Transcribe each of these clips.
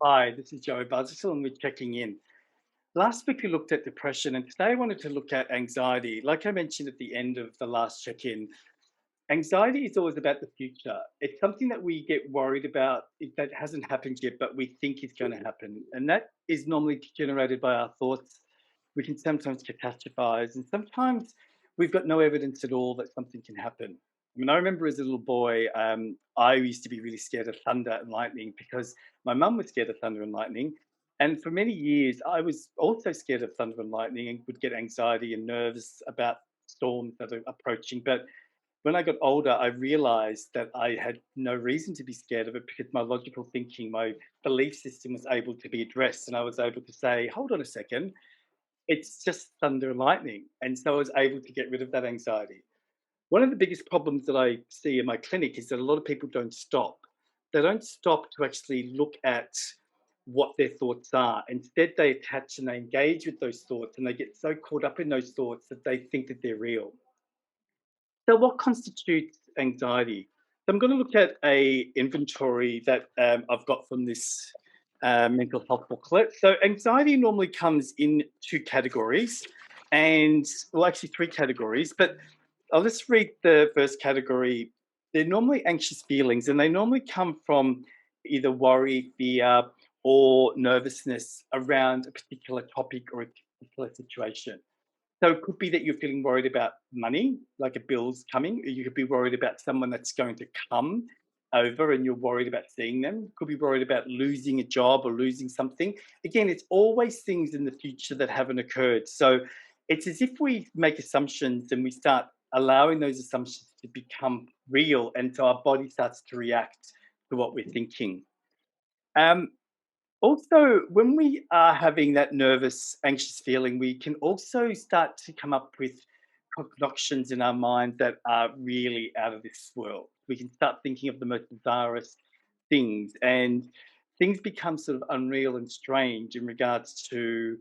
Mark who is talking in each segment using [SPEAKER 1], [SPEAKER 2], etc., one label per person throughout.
[SPEAKER 1] Hi, this is Joe Busuttil, and we're checking in. Last week we looked at depression, and today I wanted to look at anxiety. Like I mentioned at the end of the last check in, anxiety is always about the future. It's something that we get worried about that hasn't happened yet, but we think is going to happen. And that is normally generated by our thoughts. We can sometimes catastrophize, and sometimes we've got no evidence at all that something can happen. I mean, I remember as a little boy, I used to be really scared of thunder and lightning because my mum was scared of thunder and lightning. And for many years, I was also scared of thunder and lightning and would get anxiety and nervous about storms that are approaching. But when I got older, I realized that I had no reason to be scared of it because my logical thinking, my belief system was able to be addressed. And I was able to say, hold on a second, it's just thunder and lightning. And so I was able to get rid of that anxiety. One of the biggest problems that I see in my clinic is that a lot of people don't stop. They don't stop to actually look at what their thoughts are. Instead, they attach and they engage with those thoughts and they get so caught up in those thoughts that they think that they're real. So, what constitutes anxiety? So, I'm going to look at a inventory that I've got from this mental health booklet. So, anxiety normally comes in two categories, and well, actually three categories. But I'll just read the first category. They're normally anxious feelings, and they normally come from either worry, fear, or nervousness around a particular topic or a particular situation. So it could be that you're feeling worried about money, like a bill's coming. Or you could be worried about someone that's going to come over and you're worried about seeing them. Could be worried about losing a job or losing something. Again, it's always things in the future that haven't occurred. So it's as if we make assumptions and we start allowing those assumptions to become real. And so our body starts to react to what we're thinking. Um, Also, when we are having that nervous, anxious feeling, we can also start to come up with concoctions in our mind that are really out of this world. We can start thinking of the most bizarrest things, and things become sort of unreal and strange in regards to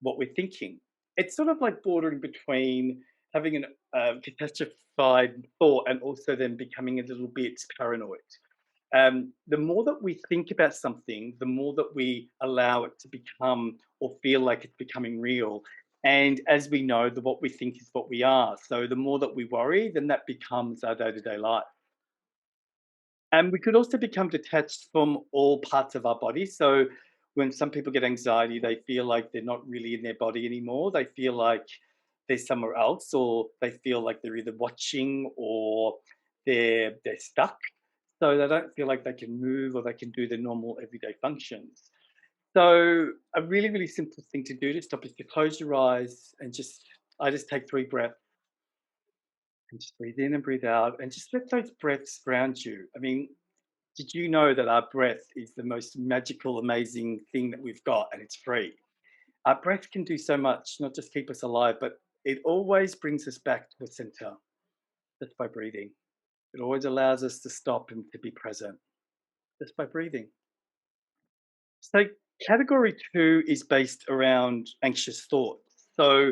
[SPEAKER 1] what we're thinking. It's sort of like bordering between having an catastrophied thought and also then becoming a little bit paranoid. The more that we think about something, the more that we allow it to become or feel like it's becoming real. And as we know, what we think is what we are. So the more that we worry, then that becomes our day to day life. And we could also become detached from all parts of our body. So when some people get anxiety, they feel like they're not really in their body anymore. They feel like they're somewhere else, or they feel like they're either watching or they're stuck. So they don't feel like they can move or they can do their normal everyday functions. So a really, really simple thing to do to stop is to close your eyes and I just take 3 breaths and just breathe in and breathe out and just let those breaths ground you. I mean, did you know that our breath is the most magical, amazing thing that we've got and it's free? Our breath can do so much, not just keep us alive, but it always brings us back to a center just by breathing. It always allows us to stop and to be present just by breathing. So, category two is based around anxious thoughts. So,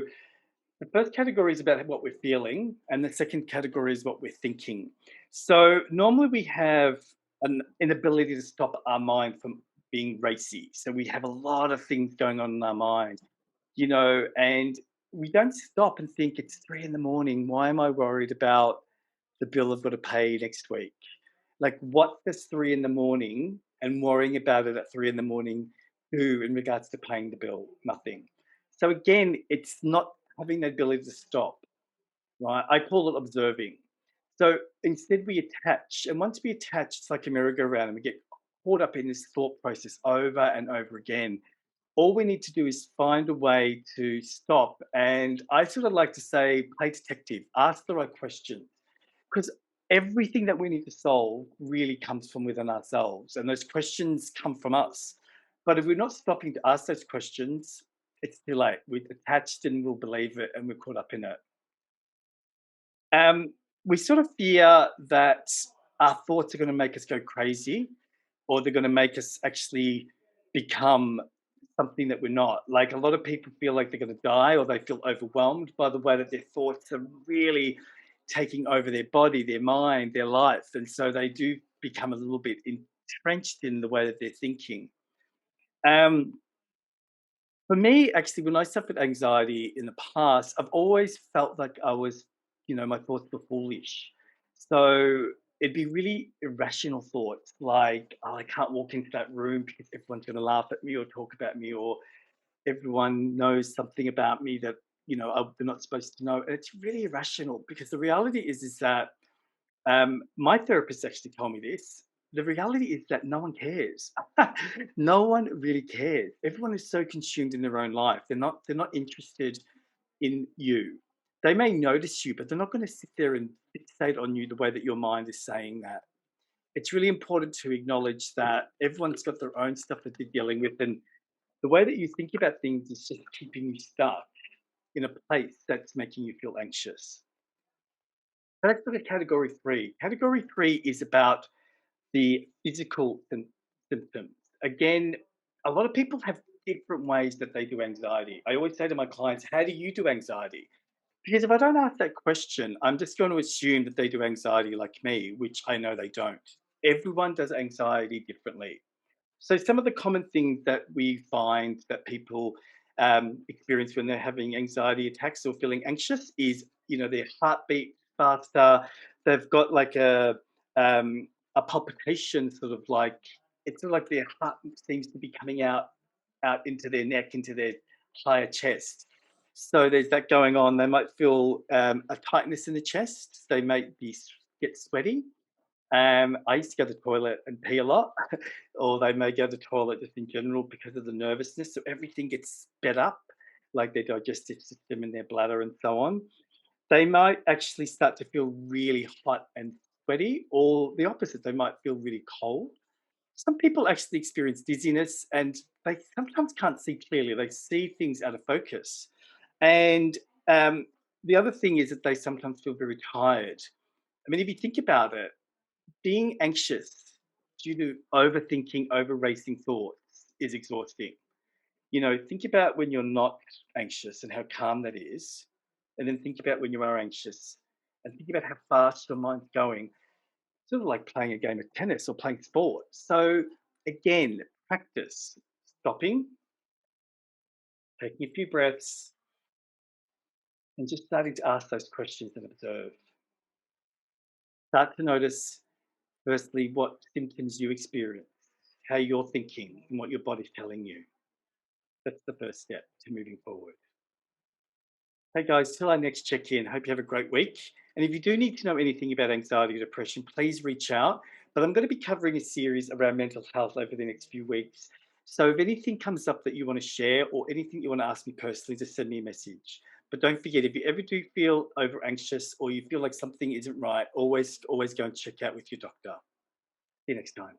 [SPEAKER 1] the first category is about what we're feeling, and the second category is what we're thinking. So, normally we have an inability to stop our mind from being racy. So, we have a lot of things going on in our mind, and we don't stop and think it's 3 in the morning. Why am I worried about the bill I've got to pay next week? Like, what does 3 in the morning and worrying about it at 3 in the morning do in regards to paying the bill? Nothing. So again, it's not having the ability to stop, right? I call it observing. So instead, we attach, and once we attach, it's like a merry-go-round, and we get caught up in this thought process over and over again. All we need to do is find a way to stop. And I sort of like to say, play detective, ask the right questions, because everything that we need to solve really comes from within ourselves, and those questions come from us. But if we're not stopping to ask those questions, it's too late. We're attached and we'll believe it, and we're caught up in it. Um, we sort of fear that our thoughts are going to make us go crazy, or they're going to make us actually become something that we're not. Like, a lot of people feel like they're going to die, or they feel overwhelmed by the way that their thoughts are really taking over their body, their mind, their life. And so they do become a little bit entrenched in the way that they're thinking. Um, for me, actually, when I suffered anxiety in the past, I've always felt like I was, my thoughts were foolish. So it'd be really irrational thoughts like, oh, I can't walk into that room because everyone's going to laugh at me or talk about me, or everyone knows something about me that, they're not supposed to know. And it's really irrational because the reality is that my therapist actually told me this. The reality is that no one cares. No one really cares. Everyone is so consumed in their own life. They're not interested in you. They may notice you, but they're not going to sit there and fixate on you the way that your mind is saying that. It's really important to acknowledge that everyone's got their own stuff that they're dealing with, and the way that you think about things is just keeping you stuck in a place that's making you feel anxious. So let's look at category three. Category three is about the physical symptoms. Again, a lot of people have different ways that they do anxiety. I always say to my clients, how do you do anxiety? Because if I don't ask that question, I'm just going to assume that they do anxiety like me, which I know they don't. Everyone does anxiety differently. So some of the common things that we find that people experience when they're having anxiety attacks or feeling anxious is, their heartbeat faster. They've got like a palpitation, sort of like it's sort of like their heart seems to be coming out into their neck, into their higher chest. So there's that going on. They might feel a tightness in the chest. They might get sweaty. I used to go to the toilet and pee a lot, or they may go to the toilet just in general because of the nervousness. So everything gets sped up, like their digestive system and their bladder and so on. They might actually start to feel really hot and sweaty, or the opposite, they might feel really cold. Some people actually experience dizziness and they sometimes can't see clearly. They see things out of focus. And um, the other thing is that they sometimes feel very tired. I mean, if you think about it, being anxious due to overthinking, over racing thoughts is exhausting. Think about when you're not anxious and how calm that is. And then think about when you are anxious and think about how fast your mind's going. Sort of like playing a game of tennis or playing sport. So, again, practice stopping, taking a few breaths, and just starting to ask those questions and observe. Start to notice, firstly, what symptoms you experience, how you're thinking, and what your body's telling you. That's the first step to moving forward. Hey guys, till our next check in, hope you have a great week. And if you do need to know anything about anxiety or depression, please reach out. But I'm going to be covering a series around mental health over the next few weeks. So if anything comes up that you want to share or anything you want to ask me personally, just send me a message. But don't forget, if you ever do feel over anxious or you feel like something isn't right, always go and check out with your doctor. See you next time.